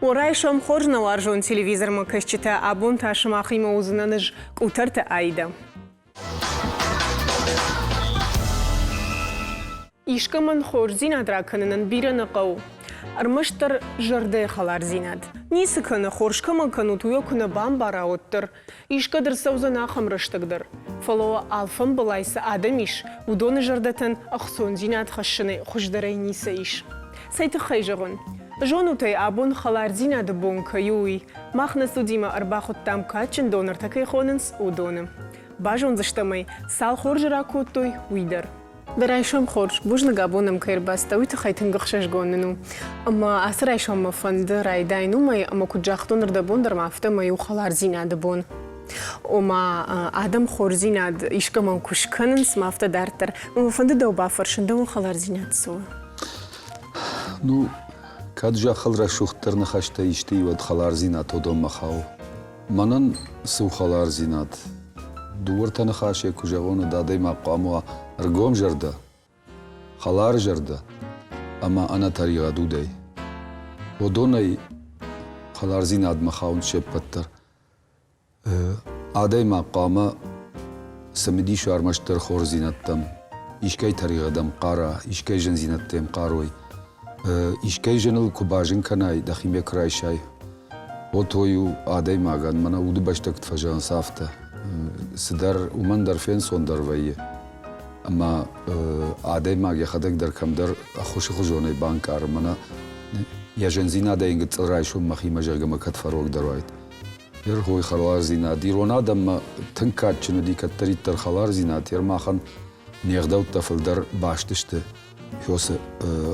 Орайшом хоржна варжон телевизор макашчита абун ташмахима узнаныш кутарта айда. Ишкаман хорзина драканын биранақау. Армаштар жарды халар зинад. Нисыканы хоршкаман канутуя күні бамбара оттыр. Ишкадыр саузана хамрыштыгдыр. Фалуа алфам балайса адамиш. Удоны жардатын ақсон зинад хашшыны хуждарай ниса иш. Сайты хайжағын. Жонутай абун халар зинады бон каюй. Махна судима арбахуттам качын донор такай хонынс удоны. Бажон заштамай сал хоржыра котой уйдар. Дарайшам хорж, бужна габонам кайрбаста, уйта хайтын гықшаш гонныну. Ама асырайшам мафанды райдайну май, ама куджақтоныр да бондар мафта май ухалар зинады бон. Ома адам хор зинад, ишкаман кушканынс мафта дартар. Мафанды да убафаршында ухалар зинад суа. Ну, каджа халра шухтарна хашта ишти вад халар зинад одом махау. Манан су халар зинад. Дуартана хаше кужавона дадай мақамуа ргом жарда, халар жарда, ама ана тарига дудай. Одонай халар зинад махаун шеппаттар. Адай мақама самиди шармаштар хор зинаттам. Ишкай таригадам қара, ишкай жан зинаттам қарой. Ишкай жаныл кубажин канай дахиме крайшай. Отою адай маган мана уду баштак тфажан сафта. Сидар уман дар фен сондар вайе. Ама адай маги хадак дар камдар хуши хужонай банкар мана я жен зинада инга цалрайшум махима жагама катфарог дарвайт. Ер хой халар зинад. Иронадам тынкат чыны дикаттарит дар халар зинад. Ер махан неғдау тафылдар баштышты. Хёсы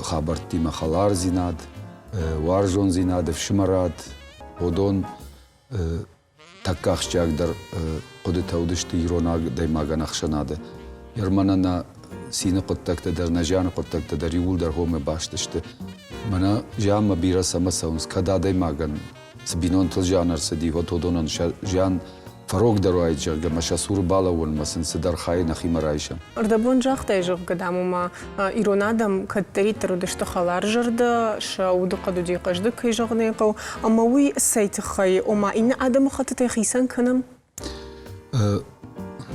хабартима халар зинад, варжон зинадов шимарад, одон таккахчагдар қудытаудышты иронаг даймаганахшанады. Ерманана сины қоттактадар, нажаны қоттактадар, юлдар хоме баштышты. Мана жама бира самасаунс, када даймаган, сбинон тыл жанар сади, вот одонан жан фарог даруайт жага, маша сур балавон масын, садар хай нахимарайшам. Ардабон жахтай жог гадамума иронадам каттеритару дышты халар жарды, ша уду қадуди қажды кай жоғнайқау, ама уи сайты хай, ома ина адаму хатытай хисан канам?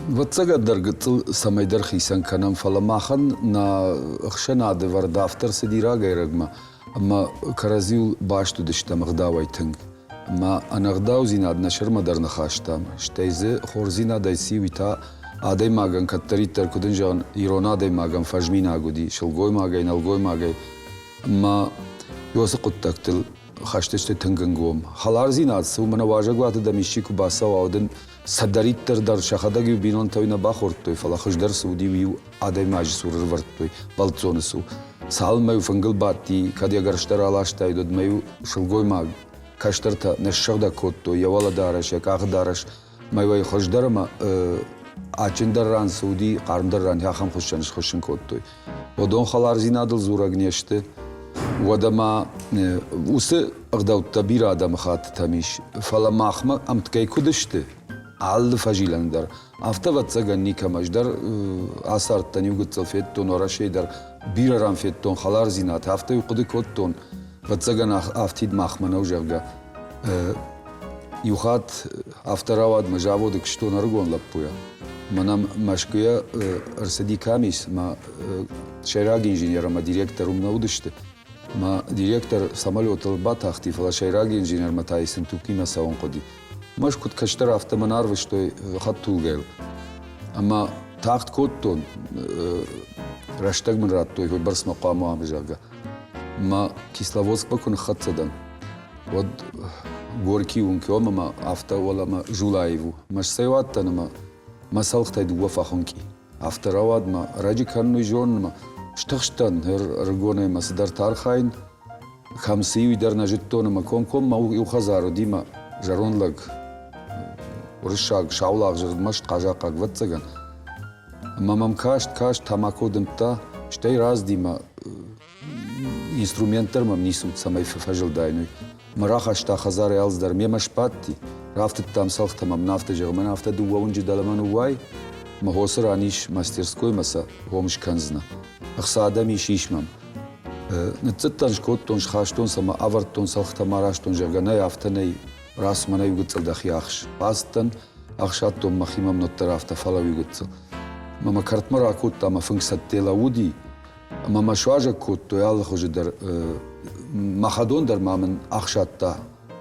Вот цагадар гытыл самайдар хисан канам фаламахан на хшанады варда автор садира гайрагма, ама каразил башту дышта магдавайтынг. Ма анагдау зинад нашырмадар нахаштам. Штейзе хор зинадай сивита адай маган каттаритар кудын жан иронадай маган фажмин агуди, шылгой магай, налгой магай. Ма ёсы қуттактыл хаштышты тынгынгуам. Халар зинад су мана важагуаты да мишчику басау аудын садариттар дар шахадаги бинон тойна бахорттой, фала хыждар суди виу адай мажи сурыр варттой, балцоны су. Сал маю фынгыл батти, кадя гарштар алаштай дод маю шылгой маг. Каштарта нешшагда котто, явала дараш, яках дараш, майвай хождарама ачиндарран суди, қармдарран, яхам хушшаныш хушшын коттой. Одон халар зинадыл зураг нешті. Вадама усы ағдаутта бір адам хаты тамиш. Фала махма амткай кудышты. Алды фажиландар. Афта ватсаган никамаждар асарттан югытсал феттон, орашейдар бір арам феттон халар зинад. Афта юқыды коттон. Ватсаган афтид махманау жавга. Юхат афтаравад мажаводык что наргон лаппуя. Манам машкуя арсади камис, ма шайраг инженера, ма директор умнаудышты. Ма директор самолета батахти, фала шайраг инженер матайсын тукима саон коди. Машкут каштар автоманарвы, что хат тулгел. Ама тахт коттон раштагман раттой, хой барс мақаму амжавга. Ма Кисловодск бакун хатсадан. Вот горки ункиома ма авто вала ма Жулаеву. Маш сайваттана ма масалхтай дуа фахонки. Авторавад ма радиканну жон ма штахштан ргоне ма сдар тархайн. Хамсиу дар нажиттона ма комком ма ухазару дима жаронлаг. Уршаг шаулаг жырмаш кажакаг ватсаган. Мамам кашт тамакодымта штей раз дима инструментар мам нисут самай фажылдайной. Мараха шта хазар ялздар мемаш патти. Рафтыт там салхта мам нафта жагман нафта дуа унжи даламан уай. Махосыр аниш мастерской маса гомш канзна. Ахса адам ишишмам. نتزتن شكوتون شخاشتون سما أفرتون سلخت ماراشتون جرجناي أفتني راس مناي يقتل دخي أخش باستن أخشاتون مخيمة من الطرف تفلا يقتل ماما كرت مرة كوتا ما فنكست تلا ودي ماما شواجة كوتو يالله خجدر ما خدون در ما من أخشاتا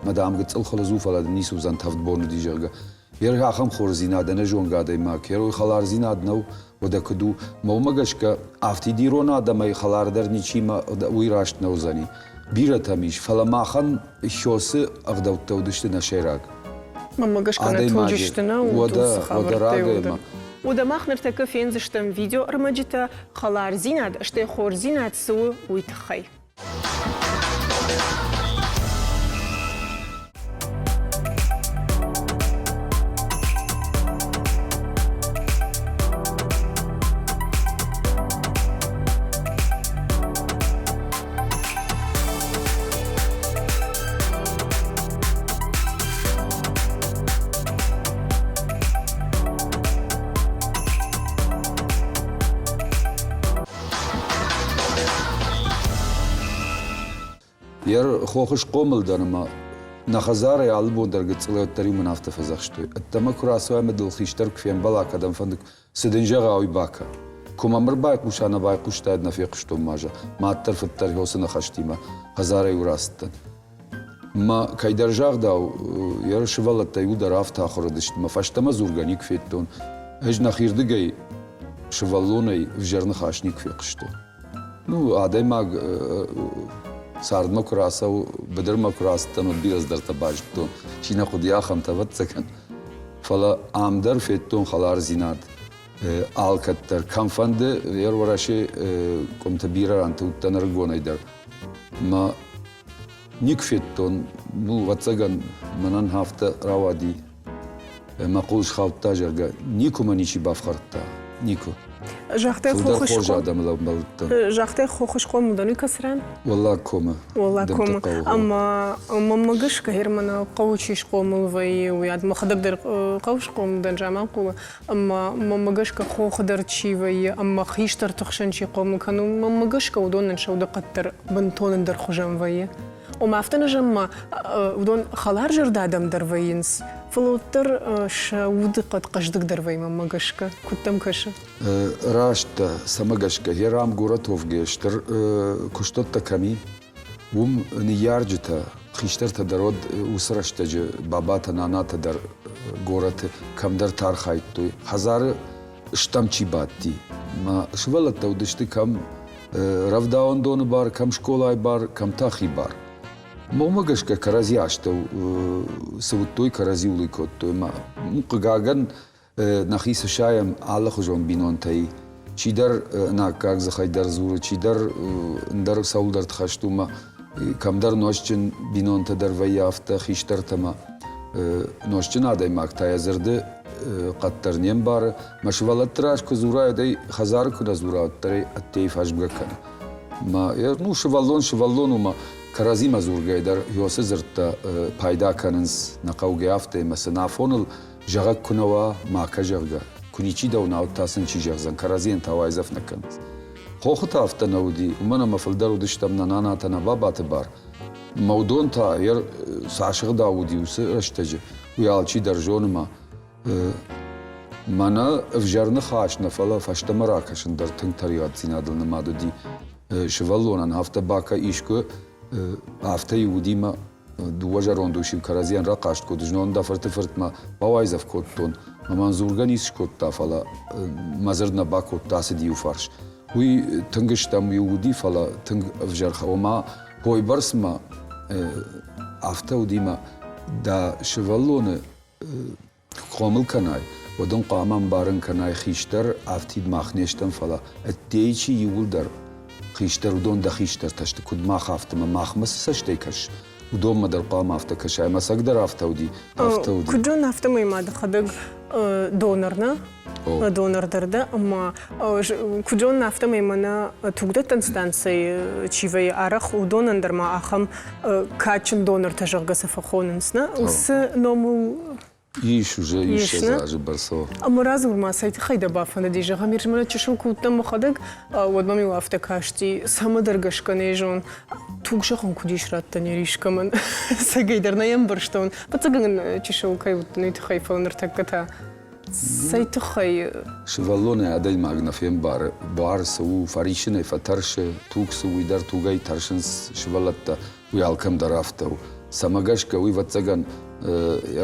مدام قتل خلزو فلا نيسو زن تفت بونو دي جرجا يرها خم خورزينا دنا جون قادي ماك يرو خلارزينا دنو ودا كدو مومغشكا افتي ديرونا دمي خلار در نيچيما ويراشت نوزاني بيرتاميش فلا ماخن شوسي اغدوت ودشتنا شيراك مومغشكا نتوجشتنا ودا راغما ودا ماخ نرتكف ينزشتم فيديو رمجتا خلار زيناد اشتي خور زيناد سو ويتخي ير خوخش قومل دنما نخزار يالبون درجة صلوات تري منافته فزخشتوي التمكر اسوا مدل خيشترك في بلا كدم فندق سدنجا وي باكا كوما مربايق وشانا بايق وشتاد في قشتو ماجا ما الترف التري هوسنا خشتيما خزار يوراستن ما كاي درجاغ داو ير شوالت تيودا رافت اخر دشت ما فاشتما زورغانيك فيتون هج نخير دغي شوالوني فجرن خاشنيك في قشتو نو ادماغ ساردما كراسة وبدرما كراسة تنبيرز در تباجتون شينا خديا خم تبتسكن فلا عمدر فيتون خلار زينات آلكتر كم فند ير وراشي كم تبيرا أنتو تنرجون ايدر ما نيك فيتون نو واتسكن منن هافتا راودي ما قولش خاوتا جرجا نيكو منيشي بافخرتا نيكو جاختي خوخش قوم مدني كسران والله كوما اما ممغش كهرمنا قوشيش قوم وي وياد ما خدقدر قوش قوم دن جامع قوم اما ممغش كخو خدر تشي وي اما خيشتر تخشن شي قوم كانوا ممغش كودون نشو دقتر بنتون در خجم وي وما افتنا جما ودون خلار جردادم در وينس فلوتر شود قد قشدك در وي ممغشكا كنتم كش راشت سمغشكا هيرام غورتوف گشتر كشتت كمي وم نيارجتا خيشتر تدرود وسرشتج بابات نانات در غورت كم در تارخايتوي هزار штамчи батти ما شولت ودشت كم رفداون دون بار كم شكولاي بار كم تاخي بار مومغشكا كرازياشتو سوتوي كرازيولي كوتو ما مقغاغن نخيس شايم على خجون بينون تاي چيدر ناكاغ زخاي در زور چيدر ندر سول در تخشتو ما كم در نوشچن بينون تدر ويافتا خيشتر تما نوشچن اداي ماكتا يزرد قطر نيم بار مشولت تراش كزورا داي خزار كنا زورا تري اتيف اشبغكن ما نو شوالون وما كرازيما زورغاي در يوسزرتا پايدا كننس نقاوغي افته مثلا فونل جغك كنوا ماكا جغا كونيچي دو ناو تاسن چي جغزن كرازين توايزف نكن خوخت افته نودي ومنا مفلدر ودشتم نانا تنا بابا تبار مودون تا ير ساشغ داودي وسرشتج ويالچي در جونما مانا افجرن خاش نفلا فاشت مراكشن در تنگ تريات زينادل نمادو دي شوالونان هفته باكا ايشكو هفته يوديما دوجا روندوشيم كرازيان راقاشت كود جنون دا فرت ما باوايزف كودتون ما منزورغان يس كودتا فلا مازردنا باكو تاس ديو فارش وي تنگشتم يودي فلا تنگ افجر خوما بوي برسما هفته وديما دا شوالون قومل كناي ودن قامان بارن كناي خيشتر افتيد ماخنيشتن فلا اتيچي يولدر خيشتر ودون دا خيشتر تشت كود ما خافتم ما خمس سشتيكش ودوم مدر قام افتكش ما سقدر افتودي كجون افتمي ما دخدق دونرنا دونر دردا اما كجون افتمي منا توغدت انستانسي چيوي ارخ ودون اندر ما اخم كاچن دونر تجغس فخوننسنا وس نومو Иш уже иш зажи барсо. Амураз урмасайт хайда бафанда дижа гамиржмана чушум кутта махадаг водмами уафта кашти самадаргашканежон тугшахон кудишратта неришкаман сагайдарнаям барштон пацаган чушул кайутнит хайфонер такката сайт хай Шевалоне адай магнафем бар сау фаришне фатарше тугсу уидар тугай таршинс шевалатта уялкам дарафтау самагашка уи вацаган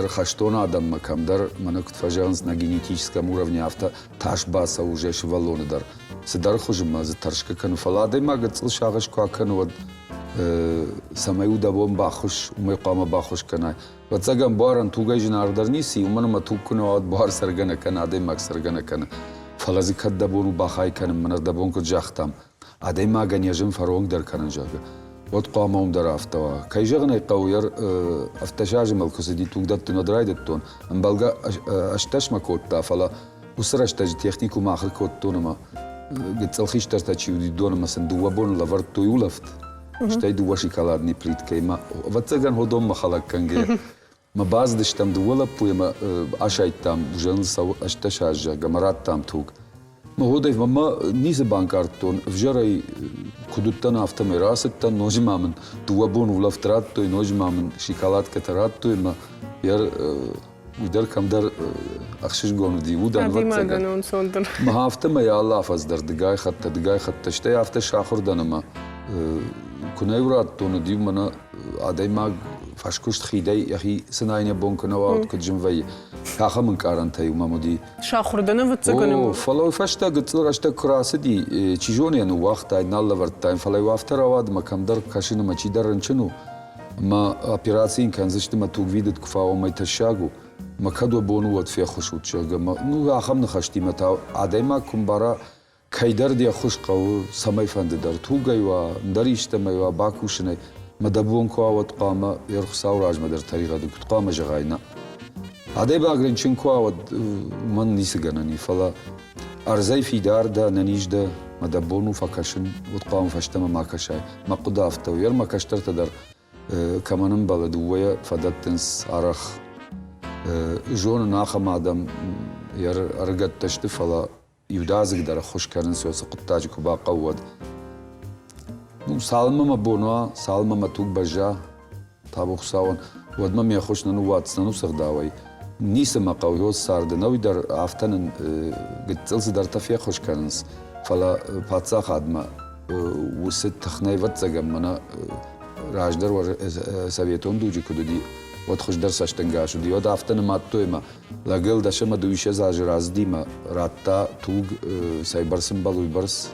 Хаштона адам макамдар манак фажанс на генетическом уровне авто ташбаса уже шевалоны дар сидар хужима за таршка кануфалады магат шагаш квакануад самаю дабом бахуш умай қама бахуш канай вацаган баран тугай жинардар ниси уманама туккунуад бар саргана кана адай маг саргана кана фалази каддабону бахай канам манар дабон ко жахтам адай маган яжим фаронг дар канан жага Вот قامهم درافتوا كي جغنا يقوير افتشاج ملكسدي توقدت ندرايدتون ام بلغا اشتش ما كوتا فلا وسرش تج تكنيكو ما اخر كوتون ما قلت الخيش ترتشي ودي دون مثلا دوبون لافرتو يولفت شتي دو شوكولادني بليت كيما واتسغان هودوم ما خلق كانجي ما باز دشتم دولا بويما اشايتام جن سو اشتشاج جمرات تام توق ما هو ده ما نيز بانكارتون فجري كدوتنا автоме расеттан ножимамын дуабон улафтрат той ножимамын шоколад катарат той ма яр удар камдар ахшиш гонуди удан ватсага ма автоме я алла фаздар дигай хатта штай авто шахурданама кунайурат тону димана адайма фашкушт хидай яхи сынайня бонканават кджимвай хахамын карантай умамуди шахурдана ватсагана о фалой фашта гцлрашта красиди чижоне ну вахта айналла вартайн фалай вафтаравад макамдар кашина мачидаранчну ма операциин канзашти ма туг видет кфао майташагу макадо бонуат фи хушутчага ну ахамна хашти мата адайма кумбара кайдар дия хушқау самай фандедар тугайва дариштамайва бакушне мадабон коават қама ярхсаураж мадар таригаду кутқама жагайна адай багринчин коават ман нисиганани фала арзай фидар да нанижда мадабону факашин утқам фаштама макашай мақуда афтау яр макаштарта дар каманам баладуя фадаттенс арах жон нахам адам яр аргатташти фала يودازك دار خوش كارن سوس قطاج كوبا قواد نو سالما ما بونوا سالما ما توك بجا تابو خساون ود ما يخوش نو واتس نو سرداوي نيس ما قوي سارد نو در افتن قتلس دار تفيا خوش كارنس فلا باتسا خدمه وست تخناي واتزغمنا راجدر ور سويتون دوجي كدودي Вот хоч дърсаш тенгаш, ди от автана маттойма, лагъл да шама дуише за ажраздима, ратта туг сайбарсın балуй барс,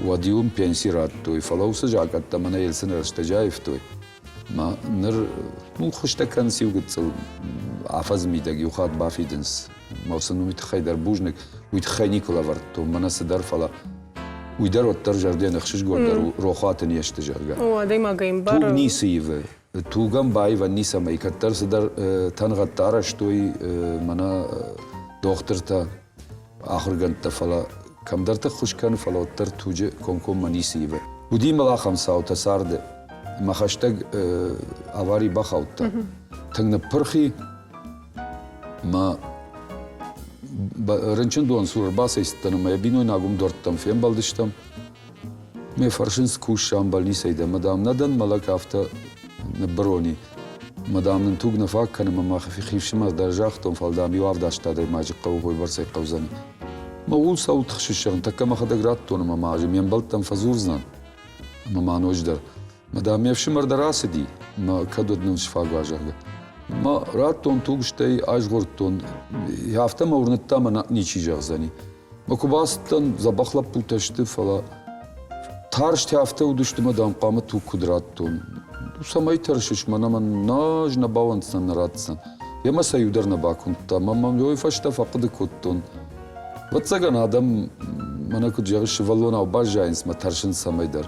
вадиум пенси раттой, фалау сажакатта мана елсен раштажаев той. Ма ныр, ну хоч такан сивгыцыл, афаз мидаг, юхат бафиденс, мавсану митхайдар бужник, уитхай Никола вартто, мана садар фала, уйдар оттар жарден ахшиш гордар, рохатен ештажарга. О, адай магаим бар. Туг нисиеве. توغم باي ونيسا ما يكتر صدر تنغطارة شتوي منا دكتورتا آخر جنت فلا كم درت خوش كان فلا تر توجه كم منيسي به ودي ملا خمسة أو تسارد ما خشتق أواري بخاوتا تنغ برخي ما رنچن دوان سور باس استنم ما يبينو ناقوم دورتم فين بالدشتم ما فرشن سكوش شام بالنيسا إذا مدام ندن ملاك أفتا نبروني مدام نتوق نفاق كان ما خفيف شمال درجاتهم فالدام يوافد اشتاد ماجي قو هو برسي قوزني ما اول صوت خشش انت كما خدغراتون ما ماجم ينبلتم فزورزن ما نوجدر مدام يفشمر دراسدي ما كدود نشفاق واجه ما راتون توقشتي اجغرتون يافتا ما ورنتا ما نيچي جغزني ما كوباستن زبخلب بوتشت فلا تارش يافتا ودشت مدام قامت تو قدراتون Самай тършиш, манаман наж на балансна нарадсан. Яма са юдар на бакунта, мамам йой фашта фақды коттон. Ватсаган адам мана куд жагыш валона бажайнс ма таршин самайдар.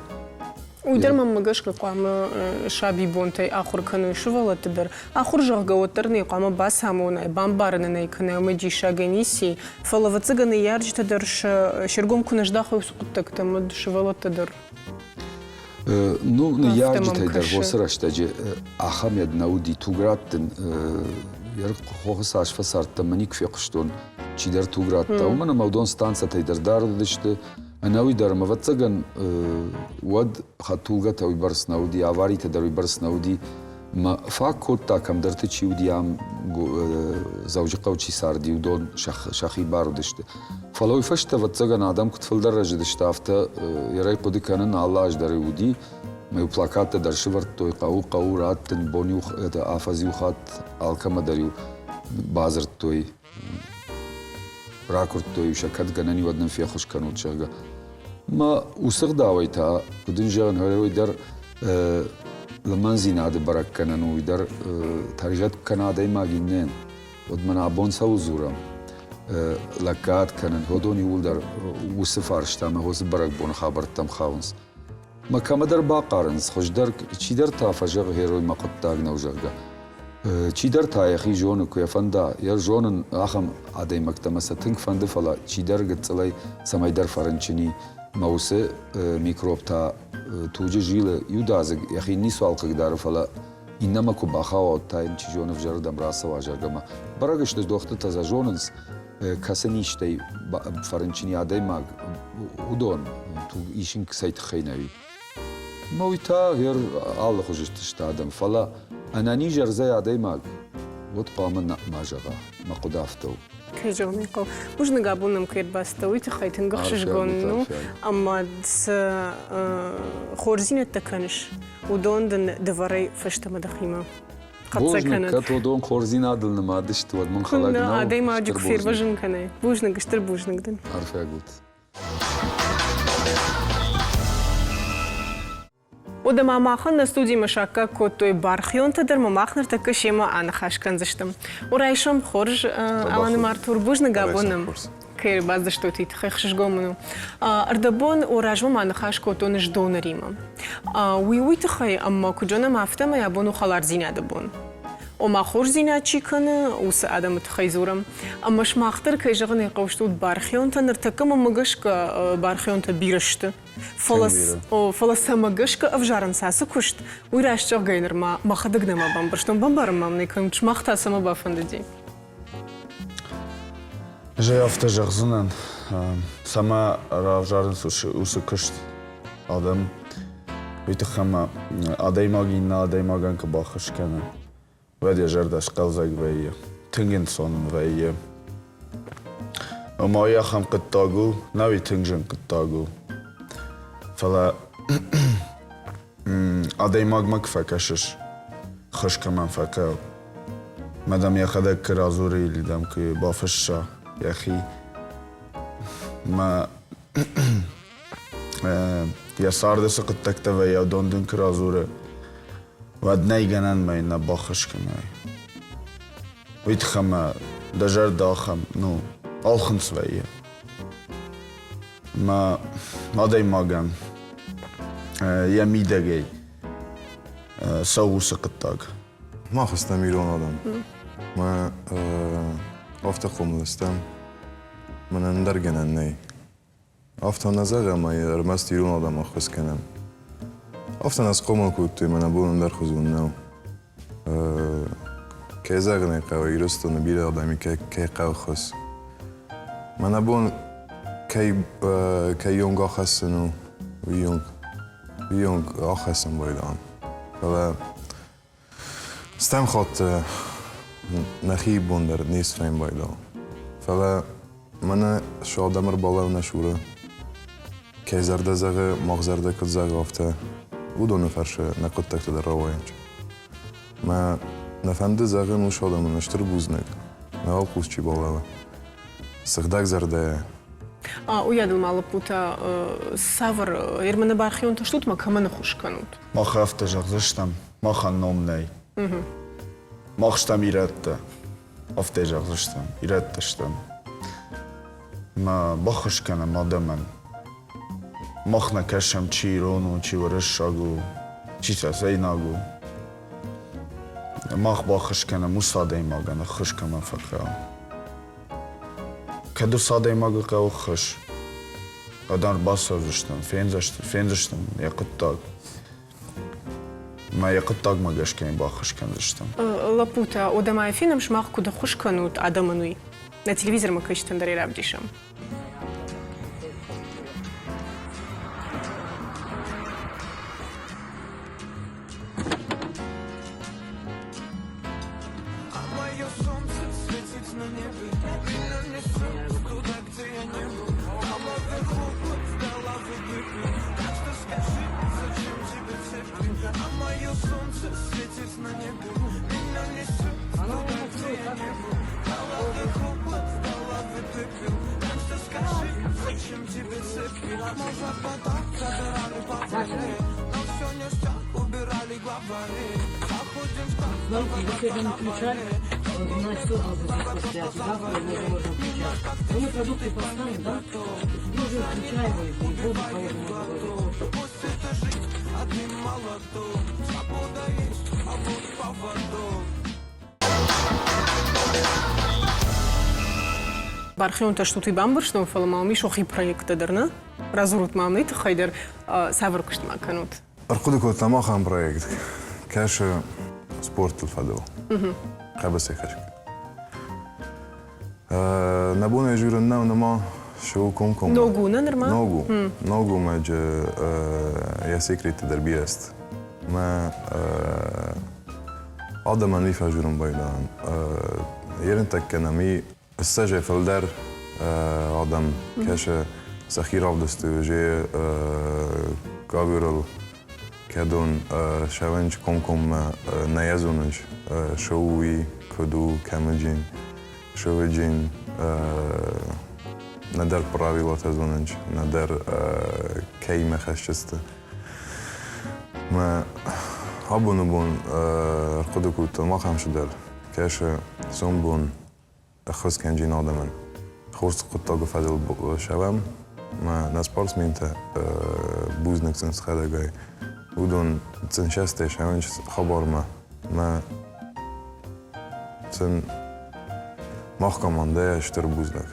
Уйдар мамагаш қама шаби бонтай ахур каны шувалатыдар. Ахур жагаватырны қама басамонай бамбарнынай каны амадиша ганиси. Фала ватсаганы ярджитадар шергом кунаждахой сукуттак тамад шувалатыдар. Ну, не ярджитай дар восраш таджи ахамед науди туграттен ير خوخ ساشفا سارتا منيك في قشتون چي در توغراتا ومن مودون ستانسا تيدر دار دشت أناوي در مفتسجن ود خطوغة توي برس نودي عواري تدروي برس نودي ما فاك كوتا كم درت چي ودي عم زوجي قوچي ساردي ودون شخي بارو دشت فلو فشت فتسجن آدم كنت في الدرجة دشت afta يراي قدي كانن الله أجدري ودي ما يبلاكات در شورت توي قاو راتن بونيو آفازيو خات alkama dariju bazar toj rakort toj شكت جناني ودن فيها خوش كانوا تشغل ما وصغ داويتها بدون جان هو يدر لما نزين عاد برك كانوا يدر تاريخات كندا ما جنين ودمن عبون سو زورم لكات كانن هدوني ولدر وسفارش تام هو برك بون خبر تام خاونس ما كم در باقارنس خوش در چی در تافجر هيروي ما قد تاغنا وجرجا چی در تايخي جون كو يفندا ير جونن اخم عدي مكتمه ستنك فند فلا چی در گتلي سماي در فرنچني موسى ميكروب تا توجي جيل يودازق يخي نيسو القق دار فلا انما كو باخاو تاين چي جون فجر دم راسا واجرگما برگش دوخت تازا جوننس كاسنيشتي فرنچني عدي ماگ ودون تو يشين سيت خينوي مويتا غير الله خوجت اشتادم فلا انا نيجر زي عدي ماگ وتقامنا ما جغا ما قدافتو كجوني قو مش نقابلنا مكير باستوي تخيت نقخش جونو اما دس خورزين التكنش ودون دفري فشت مدخيمه قد سكنت كاتو دون خورزين عدل ما دشت ود من خلاقنا كنا عدي ما جو كثير وجن كنا بوجنك اشتر بوجنك دن عارفه قلت ودما ماخن на студии Машака котой бархион тадер махнер така шема анахаш канзаштам. Урайшам хорж аланы мартур бужны габонам. Кер баз да что ты хахш гомну. Ардабон уражм анахаш котон ждон рима. Уи тхай амма куджона мафтама ябону халарзина дабон. وما خورزينا تشيكن وس آدم تخيزورم أما شماختر كيجغني قوشتود بارخيون تنرتكم مجشك بارخيون تبيرشت فلس مجشك أفجارن ساس كشت ويراش جاينر ما خدقنا ما بامبرشتون بامبرم ما منكم شماختا سما بافندي جاي أفتجر زنان سما رافجارن وس كشت آدم ويتخما آدم ماجينا آدم ماجن كباخش كنا ودي جردش قلزق ويا تنجن صون ويا وما يخم قطاقو ناوي تنجن قطاقو فلا عدي ماغ فكشش خش كمان فكاو مدام ياخدك كرازوري اللي دام كي بافشا يا اخي ما يا صاردس قطك ويا دوندن كرازوري ودناي جنان ما ينبخش كناي ويتخم دجر داخم نو الخنس ويا ما داي ماغن يميدا جاي سو سقطاق ما خصنا ميلون آدم ما أفتقم لستم من اندر جنان ناي أفتح نزغة ما يرمست يلون آدم أخص كنام أفتن از قوم كنت من أبون در خزونه که زغنه قوی رست و نبیره آدمی که قو خس من أبون که یونگ آخستن و یونگ آخستن بایدان ولی استم خود نخیب بندر نیست فهم بایدان ولی من شادمر بالا و نشوره که زرده زغه مغزرده کد زغه آفته ودون فرش نقد تكت در رواينج ما نفند زغن وش هذا من نشتر بوزنك ما أقول شيء بالله سخدك زرده ويادل مال بوتا سافر يرمنا بارخيون تشتوت ما كمان خوش كانوت ما خافت جغزشتم ما خنوم ناي ما خشتم يرات أفت جغزشتم يرات تشتم ما بخش كنا ما دمن مخنا كشم چی رونو چی ورشاگو چی سازیناگو مخ باخش کنه مو ساده ماگن خش کنم فکر کدو ساده ماگو که خش آدم باس زشتن فین زشتن یا قطع ما يقطع ما جاش كين باخش كان زشتم لپوتا одама финам шмах куда хуш канут адамануй на телевизор ма кыштын дари рабдишам Знаете, если это не включать, у нас все должно стоять, завтра его можно включать. Но мы продукты поставим, да? Тоже включаем его, и воду поедем. бархион таштути бамбарштон фалмами шохи проекта дарна разурут мамнит хайдер савр кышт маканут أرقدك وتماخن بروجكت كاش سبورت الفدو خبز خشك نبونا يجورنا ونما شو كم نوغونا نرما نوغو ما ج يا سكرت تدربي است ما آدم من ليفا جورن بايدان يرنتك كنامي السجى في الدار آدم كاش سخير عبدستو جي كابيرل كادون شاونج كم نيازونج شوي كدو كامجين شويجين ندر правила تزونج ندر كي ما خشست ما هبون رقدكو ما خمش دل كاش سومبون خص كان جين آدمن خورس قطاق فضل شوام ما نسپارس مینته بوزنک سنس خدا گای ودون تنشسته شونج خبر ما تن محکمانده اشتر بوزنک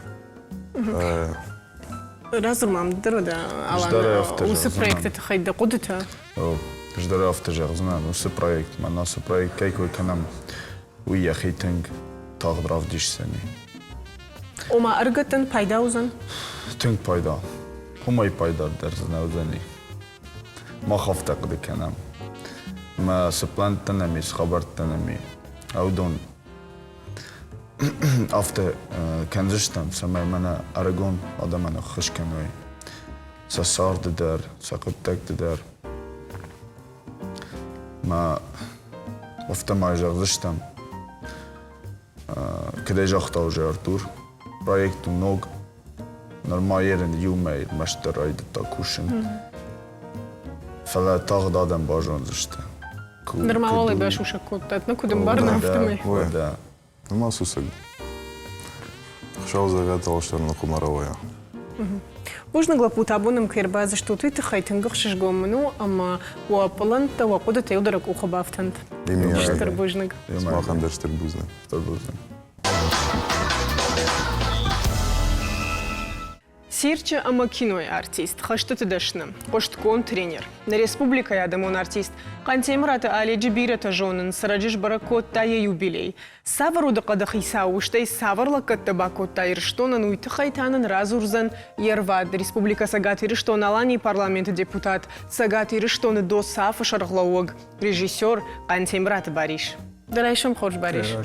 разур мам дрода алан усы проекты хайда кудыта جدار افتجار زمان وس проект ما ناس проект كيكو كنم ويا خيتنج تاغدراف ديش سني ома аргатан пайда узан تنگ پایدا همای پایدا در زنودنی ما خفتق دکنم ما سپلانت تنمیز خبرت تنمی او دون افته کنزشتم سمای من ارگون آدم من خوش کنوی سسارد در سقطتک در ما افته ما جغزشتم کده جاختا و جارتور پرویکت نوگ نرمایرن یومیر مشترایده تا کوشن فلا تاغ دادم باجون زشته нормалый баш уша коттат на кудым барна автомай да ما سوسق خشاو زغات алштарны кумаровая можно глапут абоным кирба за что ты хайтингах шишгомну ама ва планта ва куда-то юдарак ухабафтант штыр бужник смахан дерштер бузна Сирча ама киной артист, хаштыты дашны, кошткон тренер. На республика ядамон артист, кантемрата аледжи бирата жонын, сараджиш баракот тае юбилей. Савару да кадахиса уштай саварла каттабакот тайр штонан уйты хайтанын разурзан ервад. Республика сагат ирштон алани парламент депутат, сагат ирштоны до сафа шарглауаг, режиссер кантемрата бариш. Дарайшам хош бариш.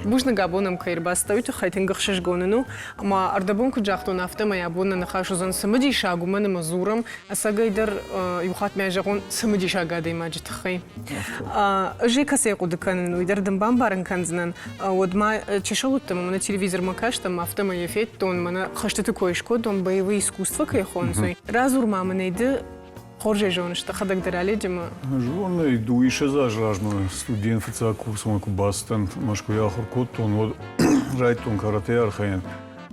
Бужны габонам кайрба ставите хайтингах шишгонну, ама ардабон куджахтон автома ябонна нахашузан самади шагуман мазурам, асагайдар юхат мяжагон самади шагадей маджит хай. Жи касе кудканну идар дамбам баран канзнан, одма чешалуттам на телевизор макаштам автома ефет тон мана хаштыты койшко дом боевые искусства кайхонсой. Разур маманейды Хорже жонышты хадак дарали дема. Жоны дуише зажражно студент фица курсом кубастан машку яхор коттон вот райтон карате архаен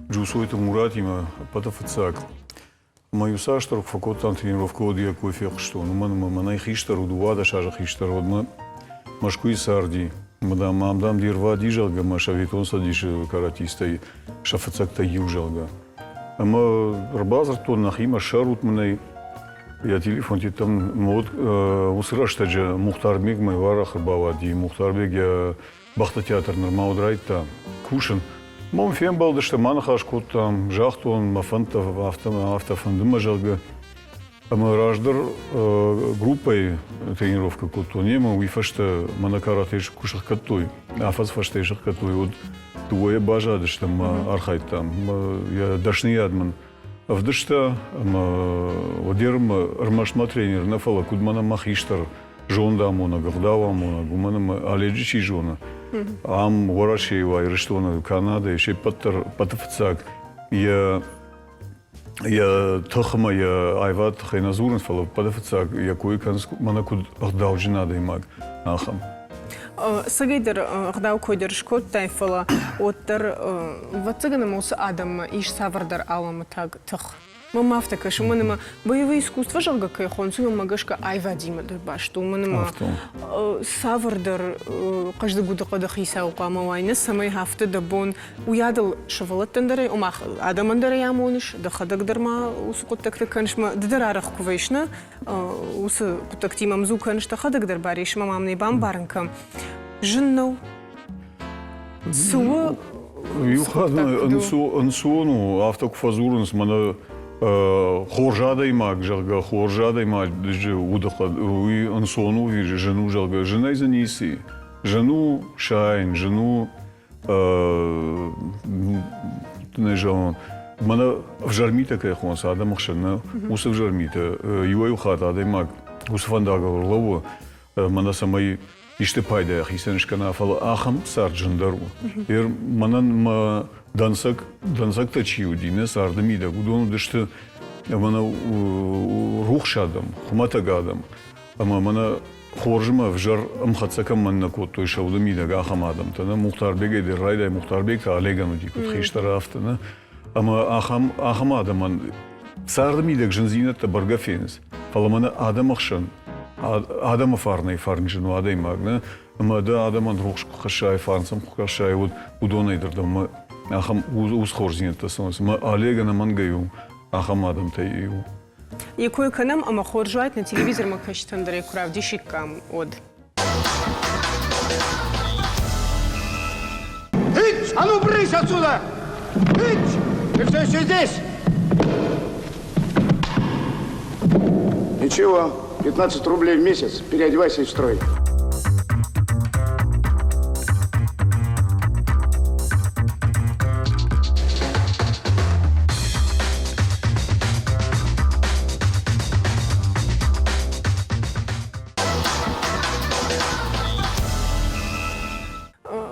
джусойт муратима пата фицак. Мою саштор факотан тренировка одия кофе что ну мана хиштар удувада шажа хиштар одма машку и сарди. Мамдам дирва дижалга машавитон садиш каратистай шафицак та южалга. Ама рбазар тон нахима шарут мной я телефон там мод усрашта Мухтарбек мы варах бавади Мухтарбек я бахта театр нормаудрайта кушен мом фем балды что манахаш кот там жахтон мафанта автофандыма жалга мы раждар группой тренировка кото нема уйфашта манакаратеш кушах катой афаз фаштешах катой вот твое бажады что архайт там я дашни адман вдышта одерм армашма тренер нафала кудмана махиштар жонда мона гавдава мона гумана аледжичи жона ам ворашева ирештона Канада еще паттер я тохма я айват хайназурн фала паттер я кое-как мана куд даужина даймаг ахам Сагайдер гдау койдер шкот тайфала оттер ватсагана мус адам иш савардар алам так тох мама автака шуманама боевые искусства жалга кайхон су магашка айвадима дурбаш ту манама савардар каждый год када хиса уqama вайна самай хафта дабон уядал шавалаттандаре умах адамандаре ямоныш да хадагдырма усукоттакта каншма ддарарах кувайшна ус путактимам зуканшта хадагдар баришма мамны бамбарнкам жиннау суы Юхадна ансуону автокфазурнс мана хоржадай маг жалга хоржадай маг удахла уи ансуону ви жену жалга жена из аниси жену шайн жену не жал мана в жармита кайхонс адам хшна ус в жармита юай ухата дай маг ус фандага лово мана самай İşte payda hissenişkana falan aham sarjındaru. Mandan dansak da çiğudi ne sardım da gudonu dıştı bana ruh şadım, humata gadam. Ama bana xorjma vjar amxatsakam manna kotoy şavdım da aham adam. Tana Muhtarbek eder rayda Muhtarbek ta aleganu dikut xiştara aftana. Ama aham adamın sardım da jinzinet da bargafeniz. Falan bana adam axşan Adamı farnay farnjinu aday magna ama da adamın ruhş xşay farnsam xşay udonaydır ma aham uz xorzinta sons ma alegana mangayu aham adam tayu Якой канам ама хоржуайт на телевизор макаштандаре курав дишиккам од Ич! А ну брысь отсюда! Ич! Ты все еще здесь? Ничего. 15 рублей в месяц, переодевайся и в строй.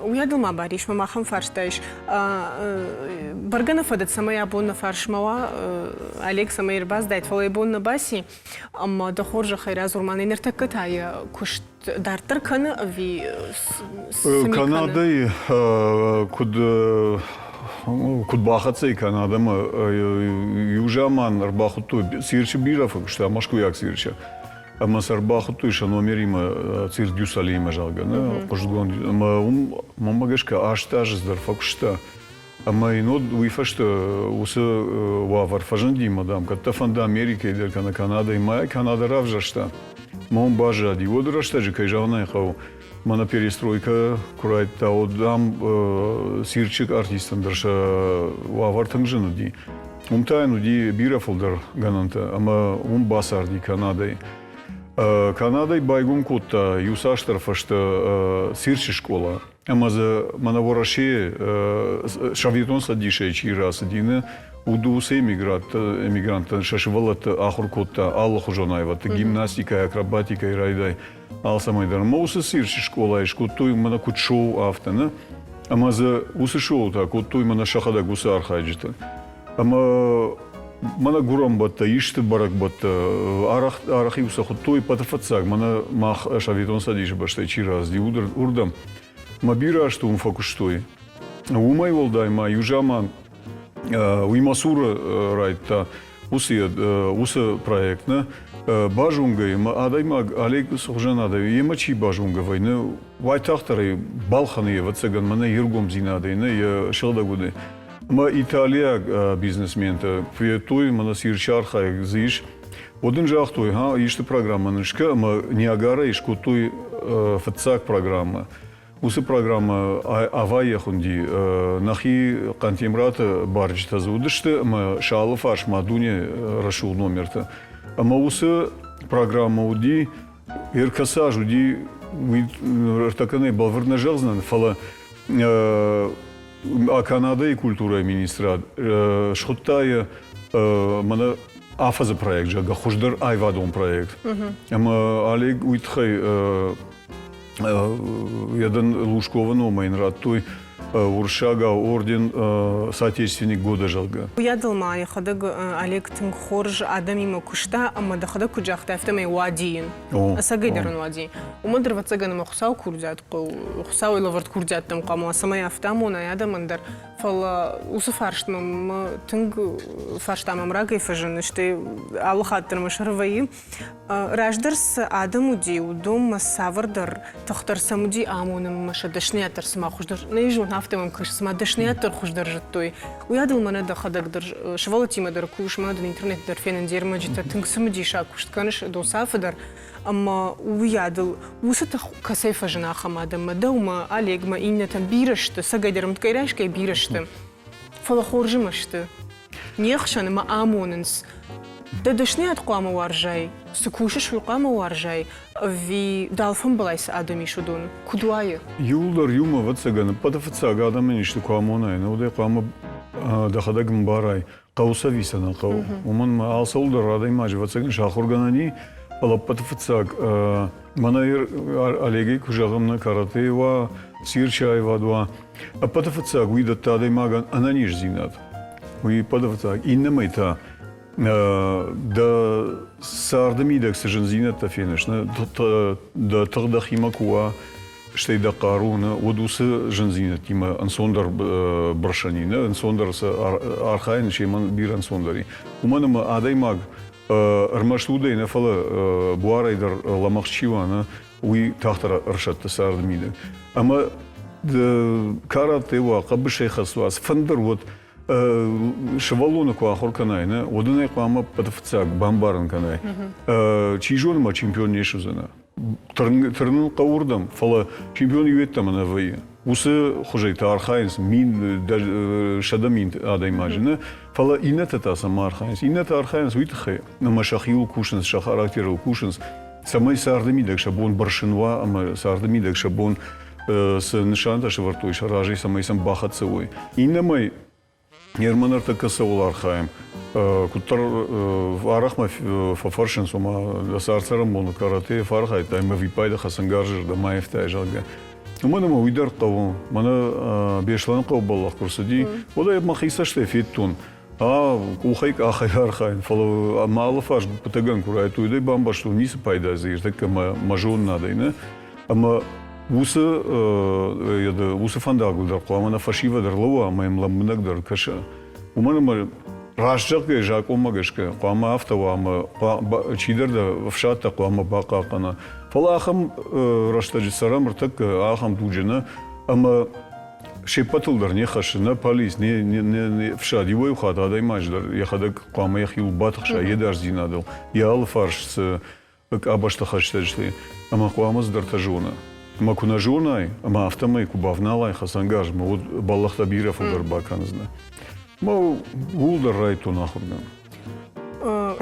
Уядылма бариш, мама хам фарштайш. Баргана фадат самая бонна фаршмава, Олег самая ирбаз дайт фалай бонна баси, ама да хоржа хайра зурман энертаккатая кушт дартар кана ви Канадай куд бахатсай Канадама южаман арбахуту сирчи бирафа кушта машкуяк сирча. Ама сарбахуту иша номерима цир дюсалима жалга, не? Пождгон, мама гашка аштаж здарфа кушта. Ама инод уифашта усы вавар фажанди мадам, катта фанда Америка идер кана Канада и мая Канада равжашта. Мом бажади, водрашта же кайжавна ихау. Мана перестройка курайта одам сирчик артистан дарша вавар тангжину ди. Умтайну ди бирафулдар гананта, ама басарди Канадой. Канадай байгум кутта юсаштар фашта сирчи школа. Ама за манавораши шавитон садише чирас дина удус эмигрант шашвалат ахур кутта алла хужонаева гимнастика акробатика и райдай ал самайдар моуса сирчи школа ишкуттуй мана кутшоу автана. Ама за усы шоу та куттуй мана шахада гуса архаджита. Ама мана гурам батта иште барак батта арахи усахуттой патафацаг мана мах шавитон садише баштай чирас ди урдам мабира что фокустой умай волдай ма южама уимасура райта уса проектна бажунга адайма Олег сухжанада емачи бажунга вайна вайтахтары балханы вацаган мана ергом зинада я шалдагуды ма Италия бизнесмента фиетой мана сирчарха зиш Один жахтой, иште программа нышка, ама Ниагара ишкутой фцак программа. Усы программа авая хунди, нахи кантимрата барджта зудышты, ама шалы фарш мадуне рашул номерта. Ама усы программа уди, иркасаж уди, ртаканы балварна жалзнан, фала а Канада и культура министра, шхуттая мана афаза проект, жага хуждар айвадон проект. Ама Олег уйтхай ядан Лужкова номайн раттой Уршага орден соотечественник года жалга. Уядал ма яхадаг Олег тын хорж адам има кушта, ама дахада куджахта автомай вадиин. Асагайдерн вади. Умадр вацаган ма хусау курдят, хусау илавард курдят там каму асамай автамона ядамандар. Фала усуфаршт ма тынг фарштам амрагай фажен, что алхаттер машарваи. Рождарс адам уди удом савардар тахтар самуди амоным машадашниятер сма хуждар. Нейжун автомам кыш сма дашниятер хуждар жаттой. Уядал мана дахадак дар швалати ма дар куш ма дар интернет дар фенен дермаджита тынг самуди шакушт каныш до сафадар. Ама уядал усата касай фажена хамада даума Олег ма инна там бирашты сагайдерм ткайрашкай бирашты. Фала хоржимашты. Нехшан ма амоненс. Да дашният қуама варжай, сукушиш қуама варжай, ви далфам балайс адами шудун, кудуайы. Юлдар юма ватсагана, патафацага адамен ишты қуамонай, удай қуама дахадаг мбарай, қауса висана қау. Уман ма алса улдар адай мажи ватсаган шахурганани, ала патафацаг, мана Олеги кужағымна каратеева, сирчаевадва, а патафацаг уидат адай маган ананиш зинат. Уи патафацаг, иннамайта, да сардамидак сажензинат тафенешна, да тагдах има куа штей да каруна, одусы жензинат има ансондар брашанина, ансондар са архайн шейман бир ансондари. Уманама адаймаг армаштудей на фала буарайдар ламахчивана уи тахтара аршатта сардамидак. Ама каратева кабышейхасвас фандер вот шавалона куа хорканай, на одинай куама патафцаг бамбаран канай. Чижон ма чемпион нешузана. Трнул каурдам, фала чемпион юеттам на вае. Усы хужайта архайнс мин шадамин адай мажина. Фала инета та сама архайнс. Инета архайнс уитхай. На машахил кушенс, шахарактерил кушенс. Самай сардамидак шабон баршинва, ама сардамидак шабон с нишанта шавартой шаражи самай сам бахацевой. Иннамай Нерманарта касаул архаем. Кутар арахма фафаршен сома да сарцарам мон карате фархай тайма випайда хасангаржер да маефтай жалга. Умана ма уидар қаву, мана бешлан қау баллах курсади. Ода я махиса ште феттун. Ухайк ахай архайн. Фала мало фаш патаган курай туйдай бамба что ниса пайда зир так мажон надо, не? Ама усы фандагул дар қуамана фашива дар лова, маем ламнак дар каша. Умана рашжақга жакомагашка, қуама автава, ама чидар да вшата қуама бақақана. Фала ахам раштаджи сарам ртак ахам дуджина, ама шепатылдар не хашына полис, не вшад, его ухата, адай маждар, яхадак қуама яхил батхша, едар зинадыл. Ял фарш с абашта хаштаджли, ама қуама сдартажона. Ма кунажонай, ама автомай кубавналай хасангаж, ма вот баллахта бира фудар баканзна. Ма улдар райту нахурган.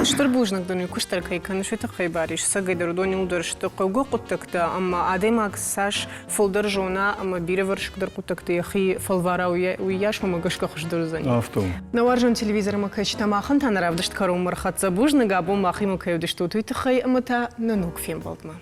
Штар бужнак доню куштар кайкан шута хайбариш сагайдар доню улдар что қауға құттакта, ама адаймак саш фолдар жона, ама бира варшкдар құттакта яхи фалвара уяш мама гашка хуждар зани. Авто. Наваржан телевизор ма качта махан танарав дашт кару мархатса бужнага, бу махиму кайудишто туйта хай, ама та нанук фем балдма.